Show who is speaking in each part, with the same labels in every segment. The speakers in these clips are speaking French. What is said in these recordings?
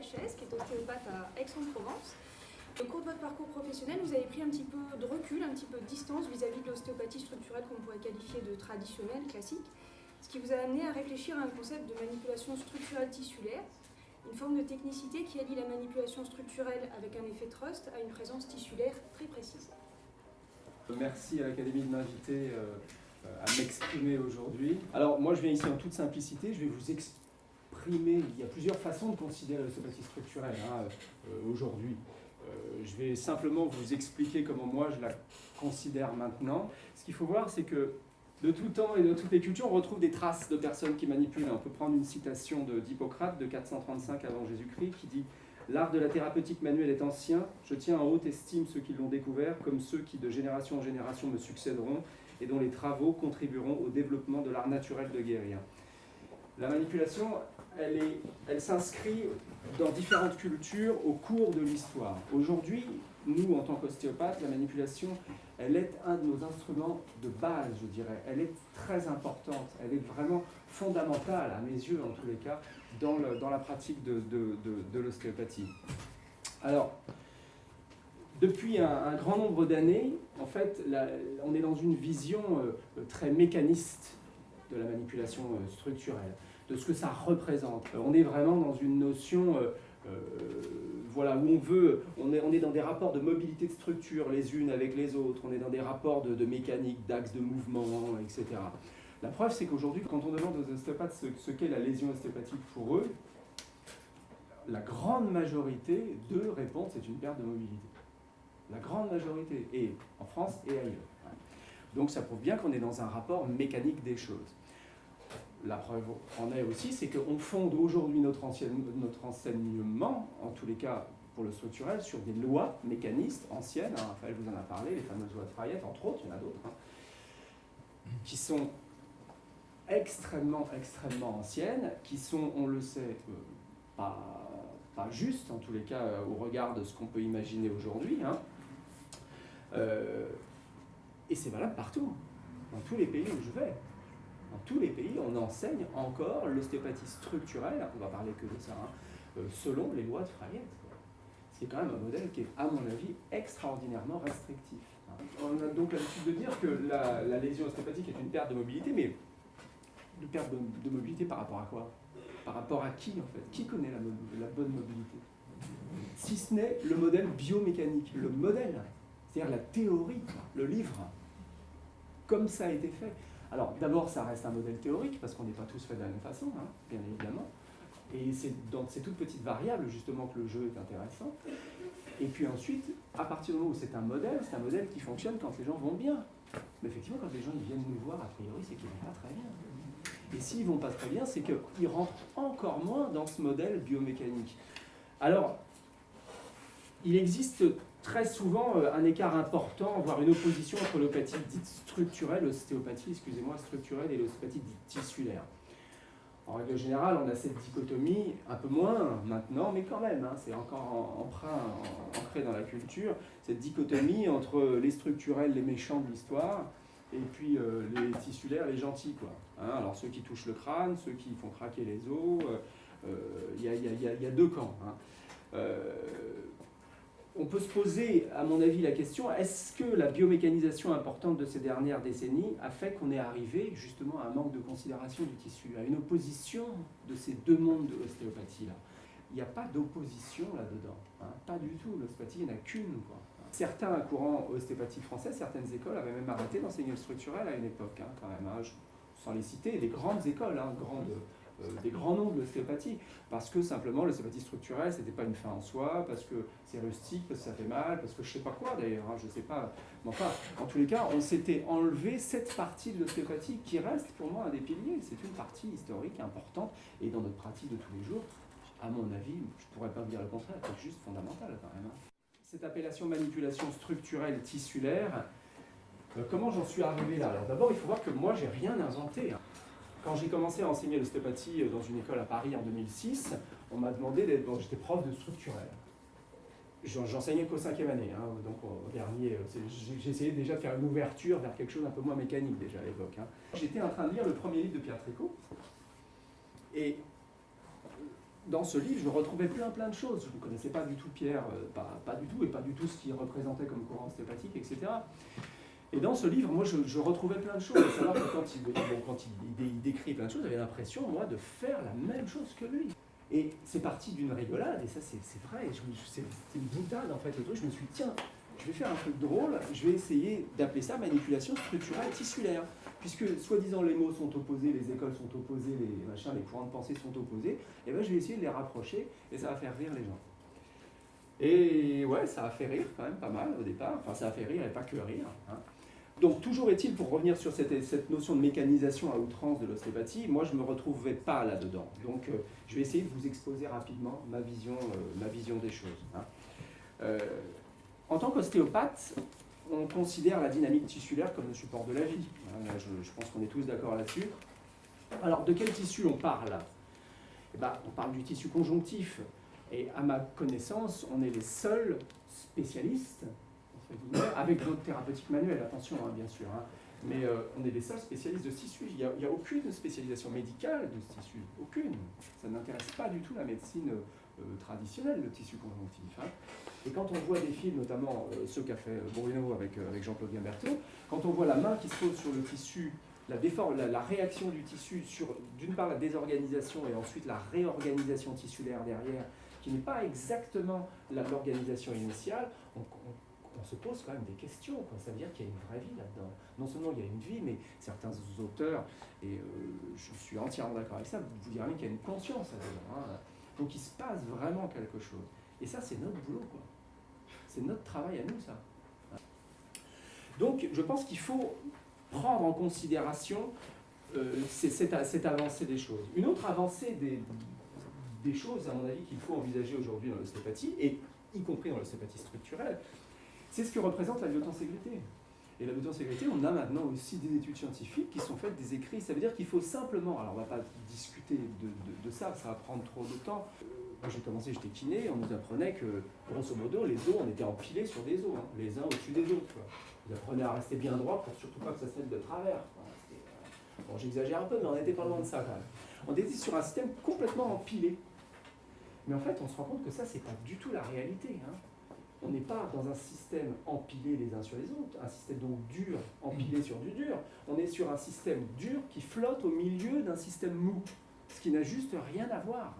Speaker 1: Lachaise, qui est ostéopathe à Aix-en-Provence. Au cours de votre parcours professionnel, vous avez pris un petit peu de recul, un petit peu de distance vis-à-vis de l'ostéopathie structurelle qu'on pourrait qualifier de traditionnelle, classique, ce qui vous a amené à réfléchir à un concept de manipulation structurelle tissulaire, une forme de technicité qui allie la manipulation structurelle avec un effet trust à une présence tissulaire très précise.
Speaker 2: Merci à l'Académie de m'inviter à m'exprimer aujourd'hui. Alors moi je viens ici en toute simplicité, je vais vous exprimer, il y a plusieurs façons de considérer l'ostéopathie structurelle aujourd'hui. Je vais simplement vous expliquer comment moi je la considère maintenant. Ce qu'il faut voir, c'est que de tout temps et de toutes les cultures, on retrouve des traces de personnes qui manipulent. On peut prendre une citation d'Hippocrate de 435 avant Jésus-Christ qui dit « L'art de la thérapeutique manuelle est ancien, je tiens en haute estime ceux qui l'ont découvert, comme ceux qui de génération en génération me succéderont et dont les travaux contribueront au développement de l'art naturel de guérir. » La manipulation, elle s'inscrit dans différentes cultures au cours de l'histoire. Aujourd'hui, nous, en tant qu'ostéopathes, la manipulation, elle est un de nos instruments de base, je dirais. Elle est très importante, elle est vraiment fondamentale, à mes yeux en tous les cas, dans la pratique de l'ostéopathie. Alors, depuis un grand nombre d'années, en fait, on est dans une vision très mécaniste de la manipulation structurelle, de ce que ça représente. On est vraiment dans une notion voilà, où on est dans des rapports de mobilité de structure les unes avec les autres, on est dans des rapports de mécanique, d'axes de mouvement, etc. La preuve, c'est qu'aujourd'hui, quand on demande aux ostéopathes ce qu'est la lésion ostéopathique pour eux, la grande majorité d'eux répondent c'est une perte de mobilité. La grande majorité, et en France et ailleurs. Donc ça prouve bien qu'on est dans un rapport mécanique des choses. La preuve en est aussi, c'est qu'on fonde aujourd'hui notre enseignement, en tous les cas pour le structurel, sur des lois mécanistes anciennes. Raphaël vous en a parlé, les fameuses lois de Frayet, entre autres, il y en a d'autres, qui sont extrêmement anciennes, qui sont, on le sait, pas justes, en tous les cas, au regard de ce qu'on peut imaginer aujourd'hui. Et c'est valable partout, dans tous les pays où je vais. Dans tous les pays, on enseigne encore l'ostéopathie structurelle, on va parler que de ça, selon les lois de Frayet. C'est quand même un modèle qui est, à mon avis, extraordinairement restrictif. On a donc l'habitude de dire que la lésion ostéopathique est une perte de mobilité, mais une perte de mobilité par rapport à quoi? Par rapport à qui, en fait? Qui connaît la bonne mobilité? Si ce n'est le modèle biomécanique, le modèle, c'est-à-dire la théorie, le livre, comme ça a été fait. Alors d'abord, ça reste un modèle théorique, parce qu'on n'est pas tous faits de la même façon, bien évidemment. Et c'est dans ces toutes petites variables, justement, que le jeu est intéressant. Et puis ensuite, à partir du moment où c'est un modèle qui fonctionne quand les gens vont bien. Mais effectivement, quand les gens ils viennent nous voir, a priori, c'est qu'ils ne vont pas très bien. Et s'ils ne vont pas très bien, c'est qu'ils rentrent encore moins dans ce modèle biomécanique. Alors, il existe très souvent un écart important, voire une opposition entre l'ostéopathie dite structurelle, structurelle et l'ostéopathie dite tissulaire. En règle générale, on a cette dichotomie, un peu moins maintenant, mais quand même, c'est encore ancré dans la culture, cette dichotomie entre les structurels, les méchants de l'histoire, et puis les tissulaires, les gentils, quoi. Alors ceux qui touchent le crâne, ceux qui font craquer les os, il y a deux camps. On peut se poser, à mon avis, la question, est-ce que la biomécanisation importante de ces dernières décennies a fait qu'on est arrivé justement à un manque de considération du tissu, à une opposition de ces deux mondes de l'ostéopathie-là? Il n'y a pas d'opposition là-dedans, pas du tout, l'ostéopathie, il n'y en a qu'une, quoi. Certains courants ostéopathiques français, certaines écoles avaient même arrêté d'enseigner le structurel à une époque, quand même, sans les citer, des grandes écoles, des grands noms de l'ostéopathie, parce que simplement l'ostéopathie structurelle, c'était pas une fin en soi, parce que c'est rustique, parce que ça fait mal, parce que je sais pas quoi d'ailleurs, je sais pas. Mais enfin, en tous les cas, on s'était enlevé cette partie de l'ostéopathie qui reste pour moi un des piliers. C'est une partie historique importante, et dans notre pratique de tous les jours, à mon avis, je pourrais pas dire le contraire, c'est juste fondamental quand même. Cette appellation manipulation structurelle tissulaire, comment j'en suis arrivé là? Alors d'abord, il faut voir que moi, j'ai rien inventé. Quand j'ai commencé à enseigner l'ostéopathie dans une école à Paris en 2006, on m'a demandé d'être... Bon, j'étais prof de structurel. J'enseignais qu'au 5e année, donc au dernier... J'essayais déjà de faire une ouverture vers quelque chose un peu moins mécanique déjà à l'époque. J'étais en train de lire le premier livre de Pierre Tricot. Et dans ce livre, je retrouvais plein de choses. Je ne connaissais pas du tout Pierre, pas du tout, et pas du tout ce qu'il représentait comme courant ostéopathique, etc. Et dans ce livre, moi, je retrouvais plein de choses. À savoir que quand il décrit plein de choses, j'avais l'impression, moi, de faire la même chose que lui. Et c'est parti d'une rigolade, et ça, c'est vrai. C'est une boutade, en fait, le truc. Je me suis dit, tiens, je vais faire un truc drôle, je vais essayer d'appeler ça manipulation structurelle tissulaire. Puisque, soi-disant, les mots sont opposés, les écoles sont opposées, les machins, les courants de pensée sont opposés, et ben je vais essayer de les rapprocher, et ça va faire rire les gens. Et ouais, ça a fait rire quand même pas mal au départ. Enfin, ça a fait rire et pas que rire. Hein. Donc, toujours est-il, pour revenir sur cette notion de mécanisation à outrance de l'ostéopathie, moi, je ne me retrouvais pas là-dedans. Donc, je vais essayer de vous exposer rapidement ma vision des choses. Hein. En tant qu'ostéopathe, on considère la dynamique tissulaire comme le support de la vie. Hein, je pense qu'on est tous d'accord là-dessus. Alors, de quel tissu on parle? Eh ben, on parle du tissu conjonctif. Et à ma connaissance, on est les seuls spécialistes, avec d'autres thérapeutiques manuelles, attention, hein, bien sûr, hein, mais on est les seuls spécialistes de ce tissu. Il n'y a aucune spécialisation médicale de ce tissu, aucune. Ça n'intéresse pas du tout la médecine traditionnelle, le tissu conjonctif. Hein. Et quand on voit des films, notamment ceux qu'a fait Bruno avec Jean-Claude Guimberteau, quand on voit la main qui se pose sur le tissu, la réaction du tissu sur, d'une part, la désorganisation et ensuite la réorganisation tissulaire derrière, qui n'est pas exactement l'organisation initiale, on se pose quand même des questions. Quoi. Ça veut dire qu'il y a une vraie vie là-dedans. Non seulement il y a une vie, mais certains auteurs, et je suis entièrement d'accord avec ça, vous direz qu'il y a une conscience là-dedans. Hein. Donc il se passe vraiment quelque chose. Et ça, c'est notre boulot, quoi. C'est notre travail à nous, ça. Donc je pense qu'il faut prendre en considération cette avancée des choses. Une autre avancée des choses, à mon avis, qu'il faut envisager aujourd'hui dans l'ostéopathie, et y compris dans l'ostéopathie structurelle, c'est ce que représente la biotenségrité. Et la biotenségrité, on a maintenant aussi des études scientifiques qui sont faites, des écrits. Ça veut dire qu'il faut simplement, alors on ne va pas discuter de ça, ça va prendre trop de temps. Quand j'ai commencé, j'étais kiné, on nous apprenait que, grosso modo, les os, on était empilés sur des os, hein, les uns au-dessus des autres. Quoi. Ils apprenaient à rester bien droit pour surtout pas que ça se mette de travers. Bon, j'exagère un peu, mais on n'était pas loin de ça quand même. On était sur un système complètement empilé. Mais en fait, on se rend compte que ça, c'est pas du tout la réalité. Hein. On n'est pas dans un système empilé les uns sur les autres, un système donc dur, empilé sur du dur. On est sur un système dur qui flotte au milieu d'un système mou, ce qui n'a juste rien à voir.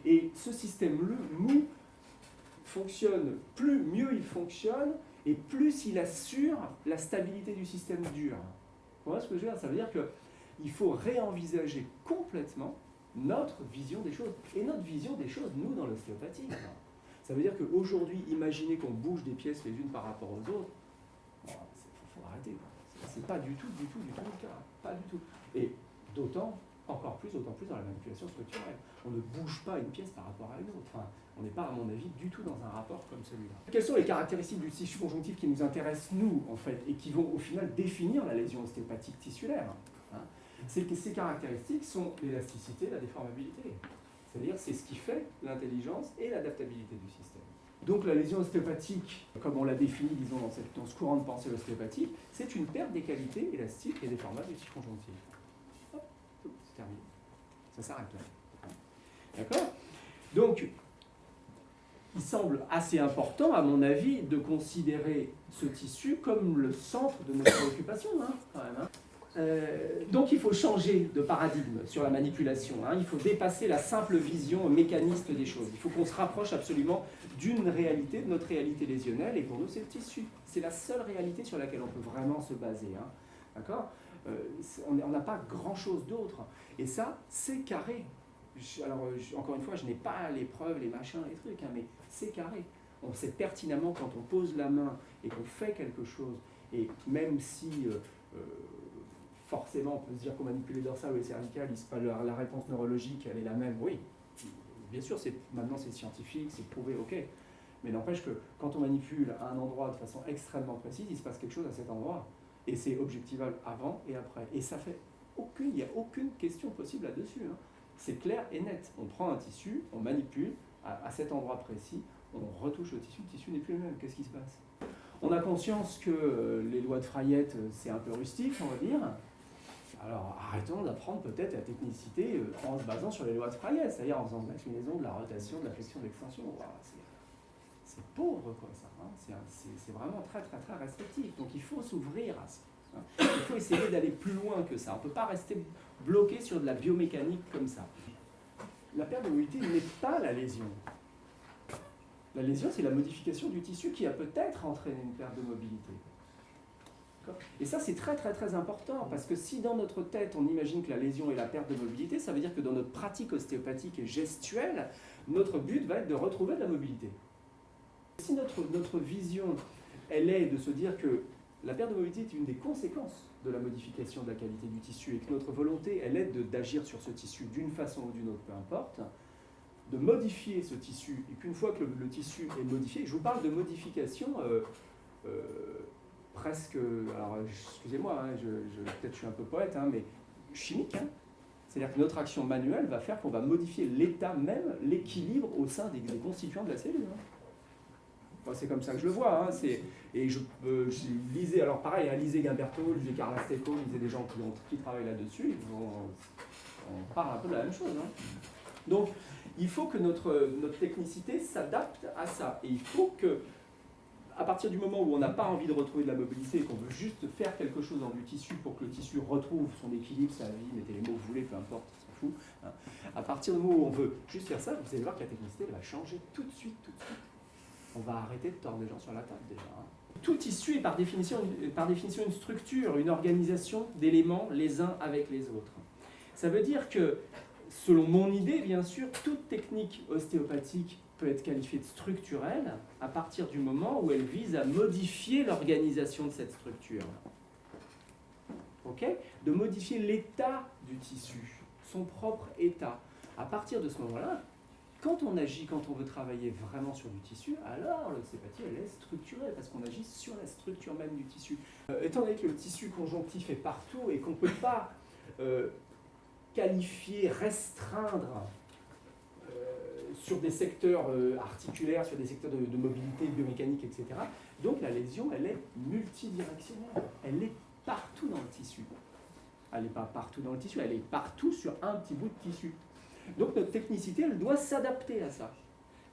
Speaker 2: Et ce système mou fonctionne, mieux il fonctionne, et plus il assure la stabilité du système dur. Vous voyez ce que je veux dire? Ça veut dire qu'il faut réenvisager complètement notre vision des choses. Et notre vision des choses, nous, dans l'ostéopathie. Ça veut dire qu'aujourd'hui, imaginez qu'on bouge des pièces les unes par rapport aux autres, il faut arrêter. C'est pas du tout le cas. Pas du tout. Et d'autant plus dans la manipulation structurelle. On ne bouge pas une pièce par rapport à une autre. Enfin, on n'est pas, à mon avis, du tout dans un rapport comme celui-là. Quelles sont les caractéristiques du tissu conjonctif qui nous intéressent, nous, en fait, et qui vont, au final, définir la lésion ostéopathique tissulaire, hein? C'est que ces caractéristiques sont l'élasticité, la déformabilité. C'est-à-dire, c'est ce qui fait l'intelligence et l'adaptabilité du système. Donc la lésion ostéopathique, comme on l'a défini, disons, dans ce courant de pensée ostéopathique, c'est une perte des qualités élastiques et déformables du tissu conjonctif. Hop, c'est terminé. Ça s'arrête là. D'accord? Donc, il semble assez important, à mon avis, de considérer ce tissu comme le centre de notre préoccupation, hein, quand même. Hein. Donc il faut changer de paradigme sur la manipulation. Hein. Il faut dépasser la simple vision mécaniste des choses. Il faut qu'on se rapproche absolument d'une réalité, de notre réalité lésionnelle, et pour nous c'est le tissu. C'est la seule réalité sur laquelle on peut vraiment se baser. Hein. D'accord? On n'a pas grand-chose d'autre. Et ça, c'est carré. Encore une fois, je n'ai pas les preuves, les machins, les trucs, hein, mais c'est carré. On sait pertinemment quand on pose la main et qu'on fait quelque chose, et même si forcément on peut se dire qu'on manipule les dorsales ou les cervicales, la réponse neurologique elle est la même, oui, bien sûr, maintenant c'est scientifique, c'est prouvé, ok, mais n'empêche que quand on manipule à un endroit de façon extrêmement précise, il se passe quelque chose à cet endroit, et c'est objectivable avant et après, et ça fait il n'y a aucune question possible là-dessus, hein. C'est clair et net. On prend un tissu, on manipule à cet endroit précis, on retouche le tissu n'est plus le même. Qu'est-ce qui se passe? On a conscience que les lois de Frayette, c'est un peu rustique, on va dire. Alors arrêtons d'apprendre peut-être la technicité en se basant sur les lois de Sprague, c'est-à-dire en faisant de l'inclinaison, de la rotation, de la flexion, de l'extension. Voilà, c'est pauvre quoi ça, hein. C'est vraiment très très très restrictif. Donc il faut s'ouvrir à ça. Hein. Il faut essayer d'aller plus loin que ça. On ne peut pas rester bloqué sur de la biomécanique comme ça. La perte de mobilité n'est pas la lésion. La lésion, c'est la modification du tissu qui a peut-être entraîné une perte de mobilité. Et ça, c'est très très très important, parce que si dans notre tête, on imagine que la lésion est la perte de mobilité, ça veut dire que dans notre pratique ostéopathique et gestuelle, notre but va être de retrouver de la mobilité. Si notre vision, elle est de se dire que la perte de mobilité est une des conséquences de la modification de la qualité du tissu, et que notre volonté, elle est d'agir sur ce tissu d'une façon ou d'une autre, peu importe, de modifier ce tissu, et qu'une fois que le tissu est modifié, je vous parle de modification presque, alors excusez-moi, hein, peut-être je suis un peu poète, hein, mais chimique. Hein. C'est-à-dire que notre action manuelle va faire qu'on va modifier l'état même, l'équilibre au sein des constituants de la cellule. Hein. Enfin, c'est comme ça que je le vois. Hein, et je lisais, alors pareil, hein, lisez Gimberto, lisez Carla Stecco, lisez des gens qui travaillent là-dessus, on parle un peu de la même chose. Hein. Donc, il faut que notre technicité s'adapte à ça. Et il faut que, à partir du moment où on n'a pas envie de retrouver de la mobilité et qu'on veut juste faire quelque chose dans du tissu pour que le tissu retrouve son équilibre, sa vie, mettez les mots que vous voulez, peu importe, on s'en fout. Hein. À partir du moment où on veut juste faire ça, vous allez voir que la technicité elle va changer tout de suite. On va arrêter de tordre les gens sur la table déjà. Hein. Tout tissu est par définition une structure, une organisation d'éléments les uns avec les autres. Ça veut dire que, selon mon idée, bien sûr, toute technique ostéopathique peut être qualifiée de structurelle à partir du moment où elle vise à modifier l'organisation de cette structure. Okay ? De modifier l'état du tissu, son propre état. À partir de ce moment-là, quand on agit, quand on veut travailler vraiment sur du tissu, alors l'ostéopathie, elle est structurelle, parce qu'on agit sur la structure même du tissu. Étant donné que le tissu conjonctif est partout et qu'on ne peut pas qualifier, restreindre sur des secteurs articulaires, sur des secteurs de mobilité, biomécanique, etc. Donc la lésion, elle est multidirectionnelle. Elle est partout dans le tissu. Elle n'est pas partout dans le tissu, elle est partout sur un petit bout de tissu. Donc notre technicité, elle doit s'adapter à ça.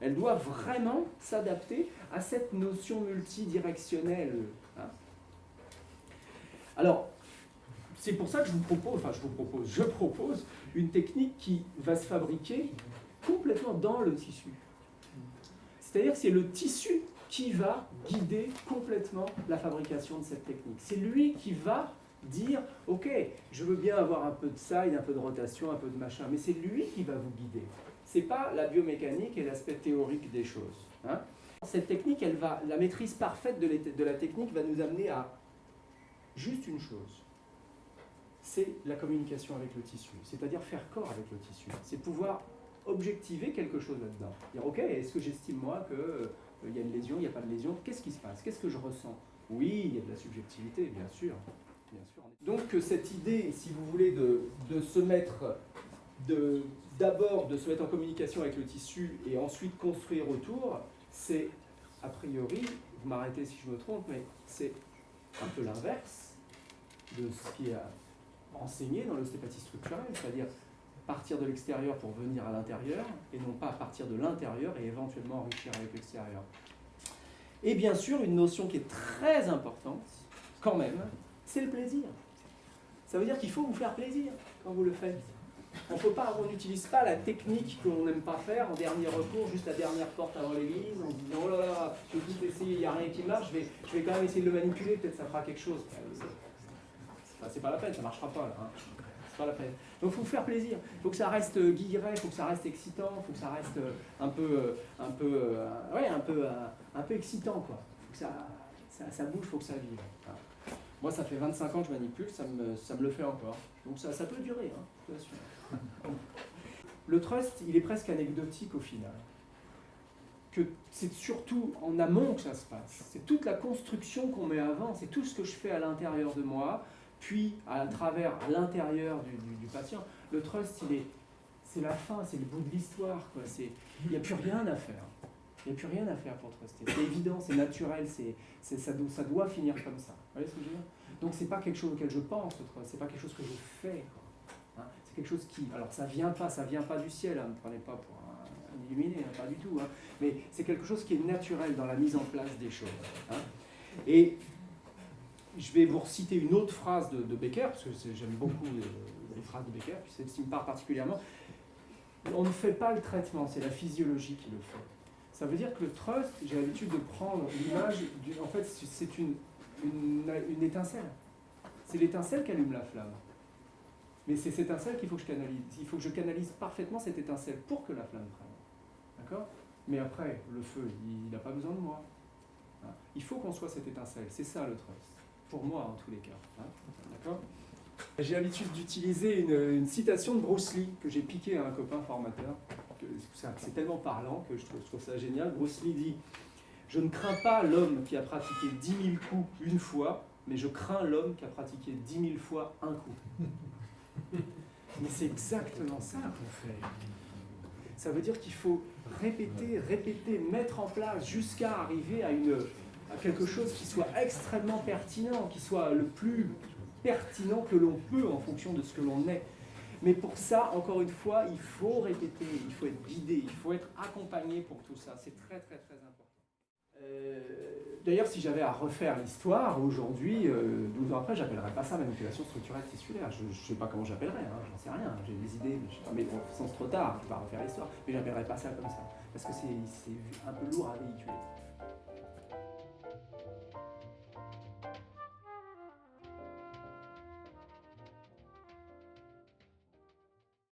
Speaker 2: Elle doit vraiment s'adapter à cette notion multidirectionnelle. Hein. Alors, c'est pour ça que je propose une technique qui va se fabriquer complètement dans le tissu. C'est-à-dire que c'est le tissu qui va guider complètement la fabrication de cette technique. C'est lui qui va dire, ok, je veux bien avoir un peu de side, un peu de rotation, un peu de machin, mais c'est lui qui va vous guider. Ce n'est pas la biomécanique et l'aspect théorique des choses. Hein. Cette technique, la maîtrise parfaite de la technique va nous amener à juste une chose. C'est la communication avec le tissu, c'est-à-dire faire corps avec le tissu. C'est pouvoir objectiver quelque chose là-dedans. Dire, ok, est-ce que j'estime moi qu'il y a une lésion, il n'y a pas de lésion, qu'est-ce qui se passe, qu'est-ce que je ressens? Oui, il y a de la subjectivité, bien sûr. Donc cette idée, si vous voulez, de se mettre, d'abord de se mettre en communication avec le tissu et ensuite construire autour, c'est a priori, vous m'arrêtez si je me trompe, mais c'est un peu l'inverse de ce qui est enseigné dans l'ostéopathie structurelle, c'est-à-dire partir de l'extérieur pour venir à l'intérieur, et non pas partir de l'intérieur et éventuellement enrichir avec l'extérieur. Et bien sûr, une notion qui est très importante, quand même, c'est le plaisir. Ça veut dire qu'il faut vous faire plaisir quand vous le faites. On n'utilise pas la technique qu'on n'aime pas faire en dernier recours, juste la dernière porte avant l'église, en se disant oh là là, je vais tout essayer, il n'y a rien qui marche, je vais quand même essayer de le manipuler, peut-être ça fera quelque chose. C'est pas la peine, ça ne marchera pas là. Hein. C'est pas la peine. Donc il faut faire plaisir, il faut que ça reste guilleret, il faut que ça reste excitant, il faut que ça reste un peu excitant quoi. Il faut que ça bouge, il faut que ça vive. Hein. Moi ça fait 25 ans que je manipule, ça me le fait encore. Donc ça peut durer, hein, je t'assure. Le trust, il est presque anecdotique au final. Que c'est surtout en amont que ça se passe. C'est toute la construction qu'on met avant, c'est tout ce que je fais à l'intérieur de moi, puis à l'intérieur du patient. Le trust, c'est la fin, c'est le bout de l'histoire. Il n'y a plus rien à faire. Il n'y a plus rien à faire pour truster. C'est évident, c'est naturel, ça doit finir comme ça. Vous voyez ce que je veux dire ? Donc c'est pas quelque chose auquel je pense, c'est pas quelque chose que je fais. Hein. C'est quelque chose qui, alors ça vient pas du ciel, hein, ne me prenez pas pour un illuminé, hein, pas du tout. Hein, mais c'est quelque chose qui est naturel dans la mise en place des choses. Hein. Et je vais vous reciter une autre phrase de Becker, parce que j'aime beaucoup les phrases de Becker, puis celle-ci me parle particulièrement. On ne fait pas le traitement, c'est la physiologie qui le fait. Ça veut dire que le trust, j'ai l'habitude de prendre l'image, en fait c'est une étincelle. C'est l'étincelle qui allume la flamme. Mais c'est cette étincelle qu'il faut que je canalise. Il faut que je canalise parfaitement cette étincelle pour que la flamme prenne. D'accord ? Mais après, le feu, il n'a pas besoin de moi. Hein ? Il faut qu'on soit cette étincelle. C'est ça le trust. Pour moi, en tous les cas. Hein ? D'accord ? J'ai l'habitude d'utiliser une citation de Bruce Lee que j'ai piquée à un copain formateur. C'est tellement parlant que je trouve ça génial. Bruce Lee dit « Je ne crains pas l'homme qui a pratiqué 10 000 coups une fois, mais je crains l'homme qui a pratiqué 10 000 fois un coup. » Mais c'est exactement ça qu'on fait. Ça veut dire qu'il faut répéter, mettre en place jusqu'à arriver à quelque chose qui soit extrêmement pertinent, qui soit le plus pertinent que l'on peut en fonction de ce que l'on est. Mais pour ça, encore une fois, il faut répéter, il faut être guidé, il faut être accompagné pour tout ça. C'est très important. D'ailleurs, si j'avais à refaire l'histoire aujourd'hui, 12 ans après, j'appellerais pas ça manipulation structurelle tissulaire. Je ne sais pas comment j'appellerais, hein, j'en sais rien, j'ai des idées, mais je sais pas, mais bon, sans trop tard, je ne vais pas refaire l'histoire, mais j'appellerais pas ça comme ça, parce que c'est un peu lourd à véhiculer.